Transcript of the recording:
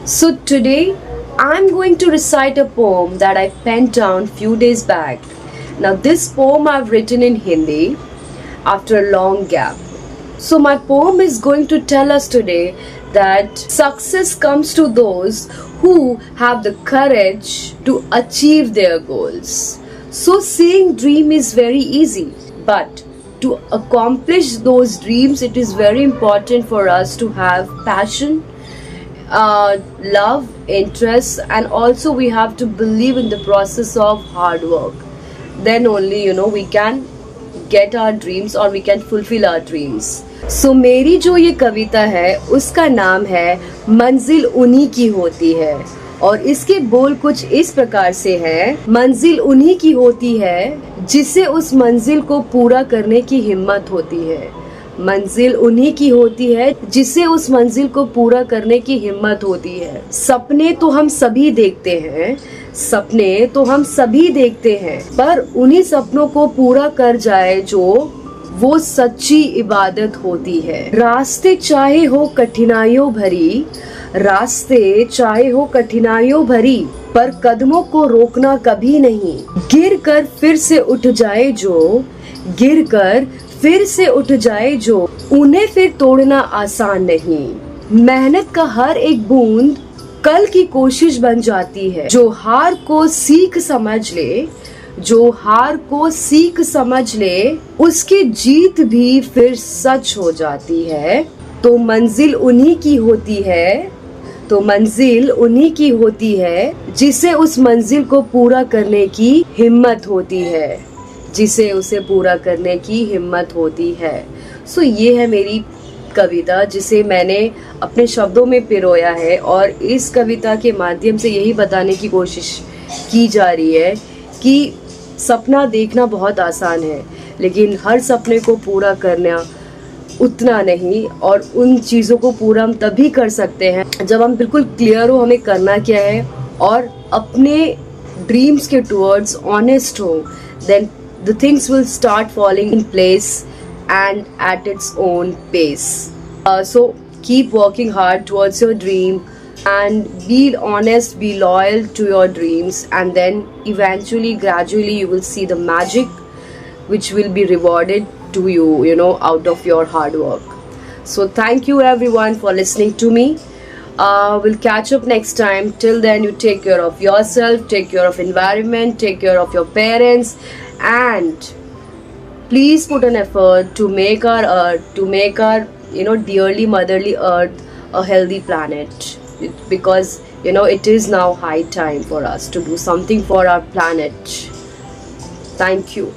So today I'm going to recite a poem that I penned down few days back. Now this poem I've written in Hindi after a long gap. So my poem is going to tell us today that success comes to those who have the courage to achieve their goals. So seeing dream is very easy, but to accomplish those dreams it is very important for us to have passion, love, interest, and also we have to believe in the process of hard work. Then only we can get our dreams or we can fulfill our dreams. So मेरी जो ये कविता है उसका नाम है मंजिल उन्हीं की होती है और इसके बोल कुछ इस प्रकार से है। मंजिल उन्हीं की होती है जिसे उस मंजिल को पूरा करने की हिम्मत होती है। मंजिल उन्हीं की होती है जिसे उस मंजिल को पूरा करने की हिम्मत होती है। सपने तो हम सभी देखते हैं, सपने तो हम सभी देखते हैं, पर उन्हीं सपनों को पूरा कर जाए जो वो सच्ची इबादत होती है। रास्ते चाहे हो कठिनाइयों भरी, रास्ते चाहे हो कठिनाइयों भरी, पर कदमों को रोकना कभी नहीं। गिर कर फिर से उठ जाए जो, गिर कर फिर से उठ जाए जो, उन्हें फिर तोड़ना आसान नहीं। मेहनत का हर एक बूंद कल की कोशिश बन जाती है। जो हार को सीख समझ ले, जो हार को सीख समझ ले, उसकी जीत भी फिर सच हो जाती है। तो मंजिल उन्हीं की होती है, तो मंजिल उन्हीं की होती है जिसे उस मंजिल को पूरा करने की हिम्मत होती है, जिसे उसे पूरा करने की हिम्मत होती है। सो ये है मेरी कविता जिसे मैंने अपने शब्दों में पिरोया है और इस कविता के माध्यम से यही बताने की कोशिश की जा रही है कि सपना देखना बहुत आसान है, लेकिन हर सपने को पूरा करना उतना नहीं। और उन चीज़ों को पूरा हम तभी कर सकते हैं जब हम बिल्कुल क्लियर हो हमें करना क्या है और अपने ड्रीम्स के टुवर्ड्स ऑनेस्ट हो। Then the things will start falling in place and at its own pace. So keep working hard towards your dream and be honest, be loyal to your dreams, and then eventually, gradually you will see the magic which will be rewarded to you, out of your hard work. So thank you everyone for listening to me. We'll catch up next time. Till then, you take care of yourself, take care of environment, take care of your parents, and please put an effort to make our earth, to make our dearly motherly earth a healthy planet, because it is now high time for us to do something for our planet. Thank you.